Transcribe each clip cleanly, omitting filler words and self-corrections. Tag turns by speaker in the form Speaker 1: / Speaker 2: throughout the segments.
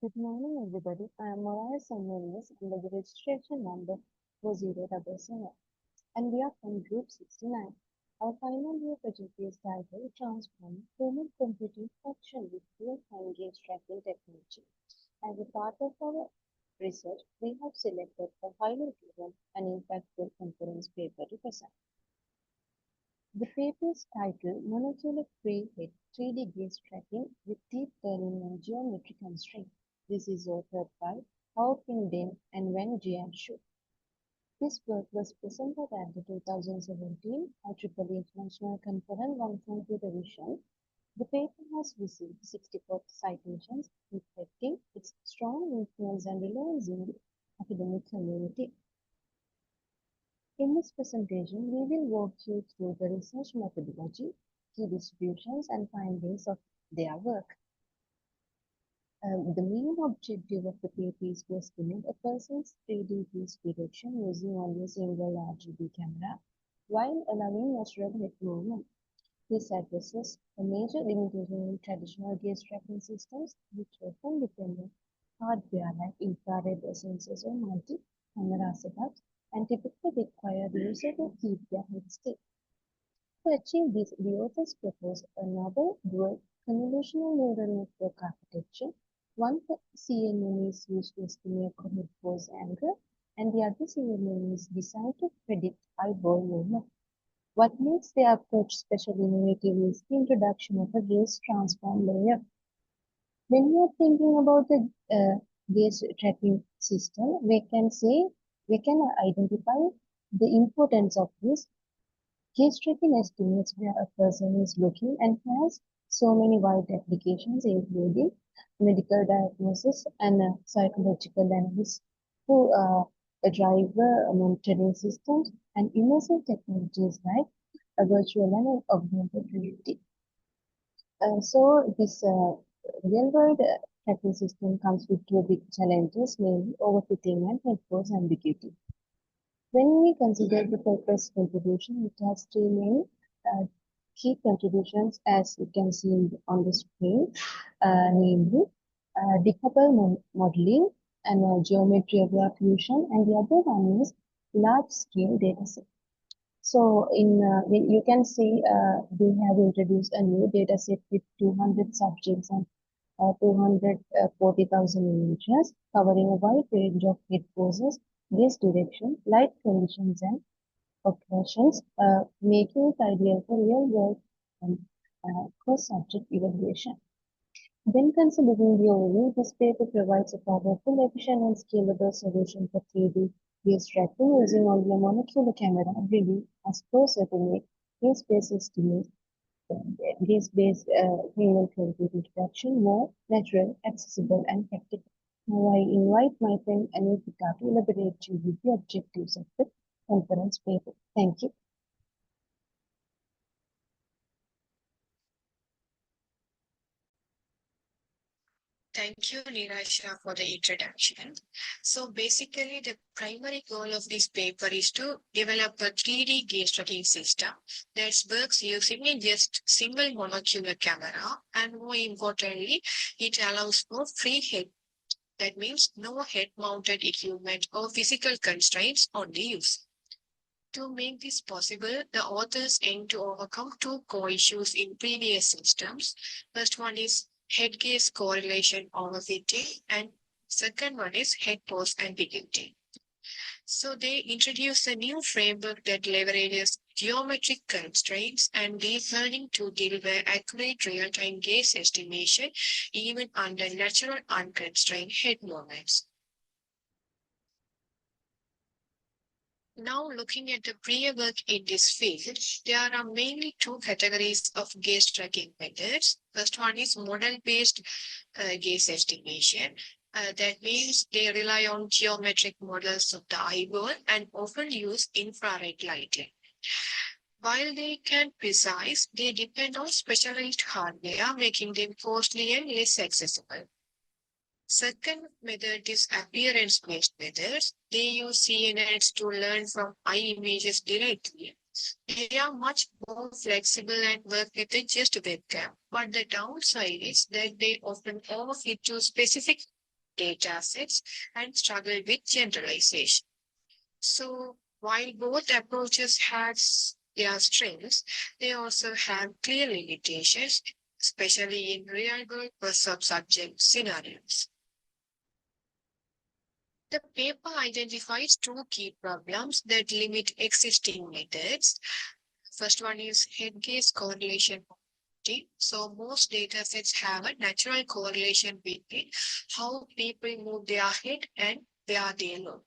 Speaker 1: Good morning, everybody. I am Morais M.N.S. under the registration number 4077, and we are from Group 69. Our final year project is titled Transforming Human Computing Function with Real-Time Gauge Tracking Technology. As a part of our research, we have selected a highly relevant and impactful conference paper to present. The paper is titled Monocular Free-head 3D Gauge Tracking with Deep Learning and Geometry Constraints. This is authored by Praveenan J and Minhaj M.H.A. This work was presented at the 2017 IEEE International Conference on Computer Vision. The paper has received 64 citations, reflecting its strong influence and relevance in the academic community. In this presentation, we will walk you through the research methodology, key distributions, and findings of their work. The main objective of the paper is to estimate a person's 3D gaze detection using only a single RGB camera while allowing natural head movement. This addresses a major limitation in traditional gaze tracking systems, which often depend on hardware like infrared sensors or multi-camera setups and typically require the user to keep their head still. To achieve this, the authors propose a novel dual convolutional neural network architecture. One CNN is used to estimate the head pose angle, and the other CNN is designed to predict eyeball movement. What makes the approach especially innovative is the introduction of a gaze transform layer. When we are thinking about the gaze tracking system, we can identify the importance of this. Gaze tracking estimates where a person is looking and has so many wide applications, including medical diagnosis and psychological analysis to driver monitoring systems and immersive technologies like virtual and augmented reality. So this real-world tracking system comes with two big challenges, namely overfitting and head pose ambiguity. When we consider the paper's contribution, it has three main key contributions, as you can see on the screen, namely decoupled modeling and geometry-aware fusion, and the other one is large-scale dataset. So when you can see we have introduced a new dataset with 200 subjects and 240,000 images, covering a wide range of head poses, gaze direction, light conditions, and operations, making it ideal for real-world and cross-subject evaluation. When considering the overview, this paper provides a powerful, efficient, and scalable solution for 3D gaze tracking using only a monocular camera, really as closer to make gaze-based estimates, gaze-based human computer interaction more natural, accessible, and practical. Now I invite my friend Anupika to elaborate to you the objectives of the conference paper. Thank you.
Speaker 2: Thank you, Nirasha, for the introduction. So basically, the primary goal of this paper is to develop a 3D gaze tracking system that works using a just single monocular camera, and more importantly, it allows for free head. That means no head-mounted equipment or physical constraints on the user. To make this possible, the authors aim to overcome two core issues in previous systems. First one is head gaze correlation overfitting, and second one is head pose ambiguity. So they introduce a new framework that leverages geometric constraints and deep learning to deliver accurate real-time gaze estimation even under natural unconstrained head movements. Now, looking at the prior work in this field, there are mainly two categories of gaze tracking methods. First one is model-based gaze estimation. That means they rely on geometric models of the eyeball and often use infrared lighting. While they can precise, they depend on specialized hardware, making them costly and less accessible. Second method is appearance-based methods. They use CNNs to learn from eye images directly. They are much more flexible and work with a just webcam. But the downside is that they often overfit to specific data sets and struggle with generalization. So while both approaches have their strengths, they also have clear limitations, especially in real-world subject scenarios. The paper identifies two key problems that limit existing methods. First one is head gaze correlation. So most data sets have a natural correlation between how people move their head and where they look.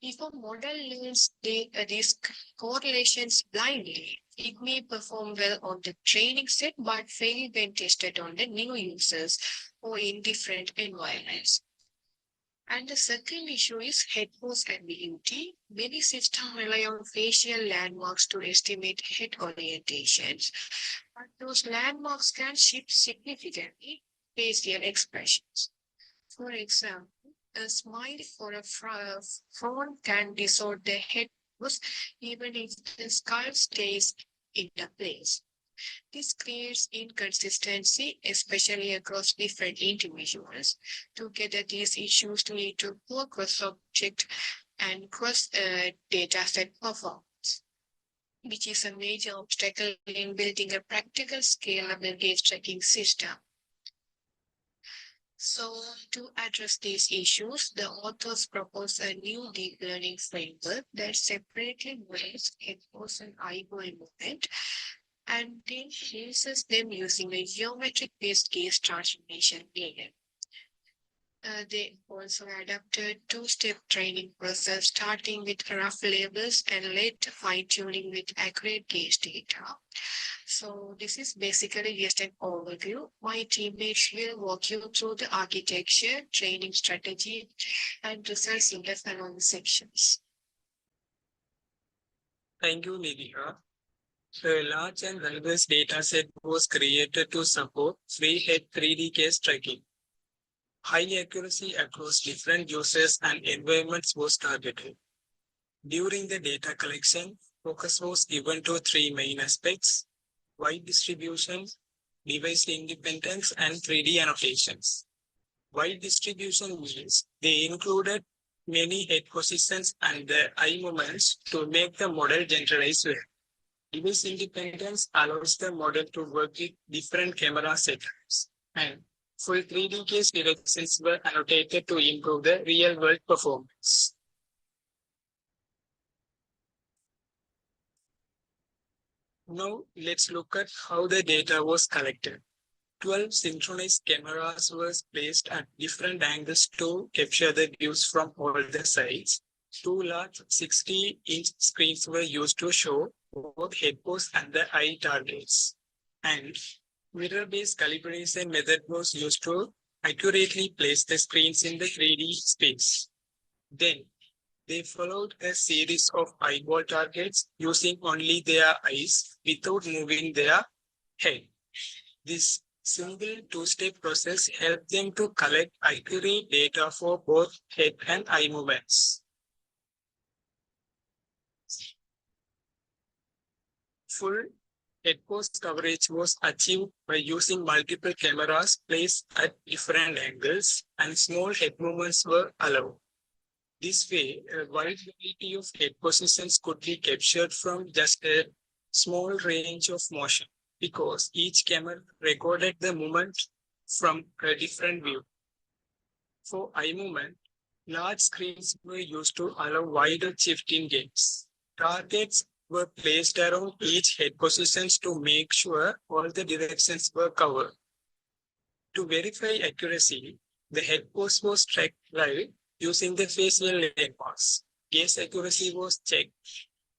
Speaker 2: If a model learns these correlations blindly, it may perform well on the training set but fail when tested on the new users or in different environments. And the second issue is head pose ambiguity. Many systems rely on facial landmarks to estimate head orientations, but those landmarks can shift significantly facial expressions. For example, a smile for a frown can distort the head pose even if the skull stays in the place. This creates inconsistency, especially across different individuals. Together, these issues lead to poor cross-object and cross-data set performance, which is a major obstacle in building a practical, scalable gaze tracking system. So, to address these issues, the authors propose a new deep learning framework that separately weighs head pose and eyeball movement and then traces them using a geometric-based gaze transformation layer. They also adapted two-step training process, starting with rough labels and later fine-tuning with accurate gaze data. So this is basically just an overview. My teammates will walk you through the architecture, training strategy, and results in the following sections.
Speaker 3: Thank you, Nidhi. A large and diverse dataset was created to support free-head 3D case tracking. High accuracy across different users and environments was targeted. During the data collection, focus was given to three main aspects: wide distribution, device independence, and 3D annotations. Wide distribution means they included many head positions and the eye movements to make the model generalize well. Device independence allows the model to work with different camera setups, and full 3D case directions were annotated to improve the real-world performance. Now, let's look at how the data was collected. 12 synchronized cameras were placed at different angles to capture the views from all the sides. Two large 60-inch screens were used to show both head pose and the eye targets. And mirror-based calibration method was used to accurately place the screens in the 3D space. Then, they followed a series of eyeball targets using only their eyes without moving their head. This simple two-step process helped them to collect accurate data for both head and eye movements. Full head pose coverage was achieved by using multiple cameras placed at different angles, and small head movements were allowed. This way, a wide variety of head positions could be captured from just a small range of motion, because each camera recorded the movement from a different view. For eye movement, large screens were used to allow wider shifting gains. Targets were placed around each head positions to make sure all the directions were covered. To verify accuracy, the head pose was tracked live using the facial landmarks. Gaze accuracy was checked,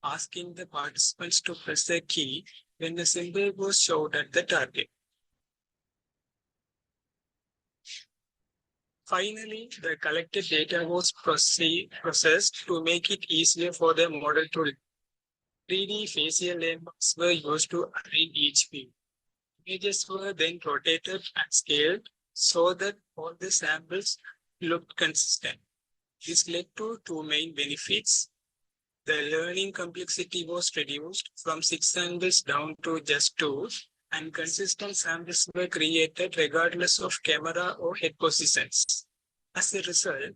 Speaker 3: asking the participants to press a key when the symbol was showed at the target. Finally, the collected data was processed to make it easier for the model to read. 3D facial landmarks were used to align each view. Images were then rotated and scaled so that all the samples looked consistent. This led to two main benefits. The learning complexity was reduced from 6 samples down to just 2, and consistent samples were created regardless of camera or head positions. As a result,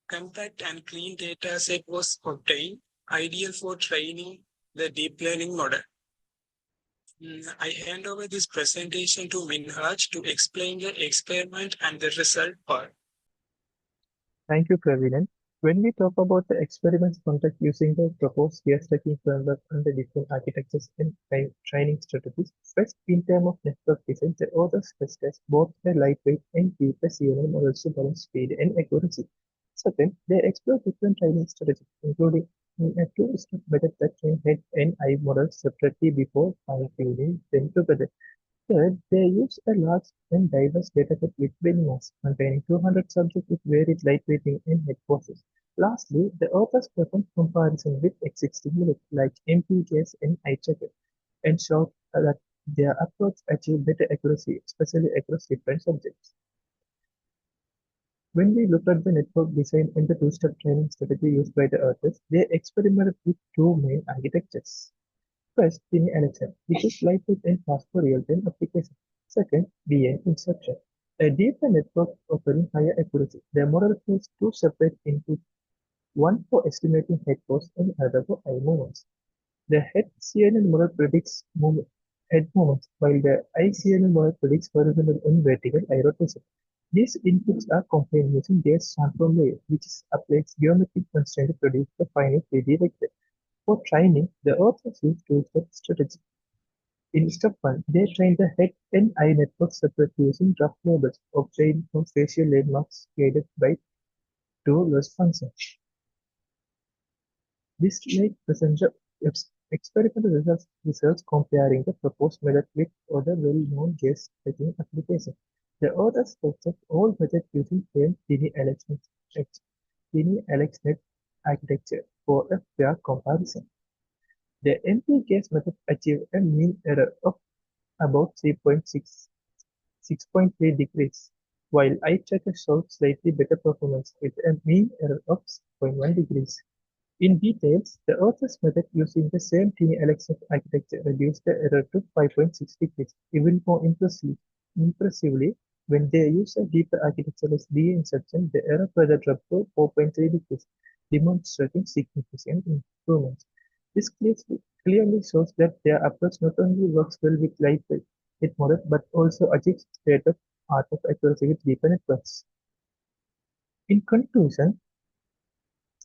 Speaker 3: compact and clean data set was obtained, ideal for training the deep learning model. I hand over this presentation to Minhaj to explain the experiment and the result part.
Speaker 4: Thank you, Praveenan. When we talk about the experiments conducted using the proposed gear-stacking framework and the different architectures and training strategies, first, in terms of network design, the authors stressed both the lightweight and cheaper CNN models to balance speed and accuracy. Second, they explore different training strategies, including a two-step method that train head and eye models separately before fine-tuning them together. Third, they use a large and diverse dataset with mass containing 200 subjects with varied lightweighting and head poses. Lastly, the authors performed comparison with existing methods like MPKs and ICCV and showed that their approach achieved better accuracy, especially across different subjects. When we look at the network design and the two-step training strategy used by the authors, they experimented with two main architectures. First, linear election, which is lightweight and fast for real-time application. Second, BN instruction, a deeper network offering higher accuracy. The model has two separate inputs, one for estimating head pose and other for eye movements. The head CNN model predicts head movements, while the eye CNN model predicts horizontal and vertical eye rotation. These inputs are combined using Gauss transform layer, which applies geometric constraint to produce the final 3D vector. For training, the authors use two-step strategy. In step 1, they train the head and eye networks separately using rough labels obtained from facial landmarks guided by two loss functions. This slide presents the experimental results comparing the proposed method with other well-known case tracking applications. The authors tested all methods using same linear architecture for a fair comparison. The MP-case method achieved a mean error of about 6.3 degrees, while eye-tracker showed slightly better performance with a mean error of 6.1 degrees. In details, the author's method using the same TinyLXF architecture reduced the error to 5.6 degrees. Even more impressively, when they use a deeper architecture as DA instruction, the error further dropped to 4.3 degrees, demonstrating significant improvements. This clearly shows that their approach not only works well with lightweight models, but also achieves state-of-art of accuracy with deeper networks. In conclusion,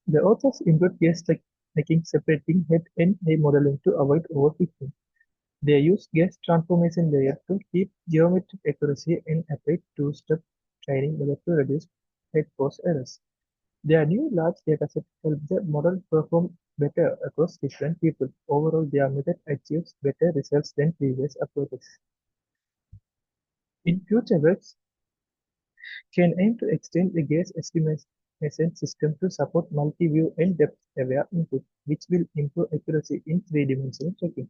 Speaker 4: the authors include case tracking separating head and eye modeling to avoid overfitting. They use gas transformation layer to keep geometric accuracy and apply two-step training method to reduce head pose errors. Their new large dataset helps the model perform better across different people. Overall, their method achieves better results than previous approaches. In future works, can aim to extend the gas estimation system to support multi-view and depth-aware input, which will improve accuracy in three-dimensional tracking.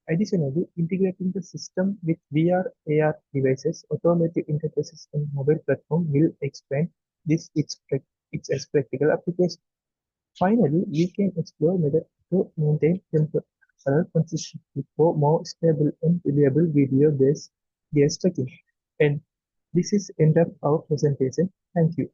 Speaker 4: Additionally, integrating the system with VR/AR devices, automatic interfaces, and mobile platform will expand its practical application. Finally, we can explore methods to maintain temporal consistency for more stable and reliable video-based gas tracking. And this is end of our presentation. Thank you.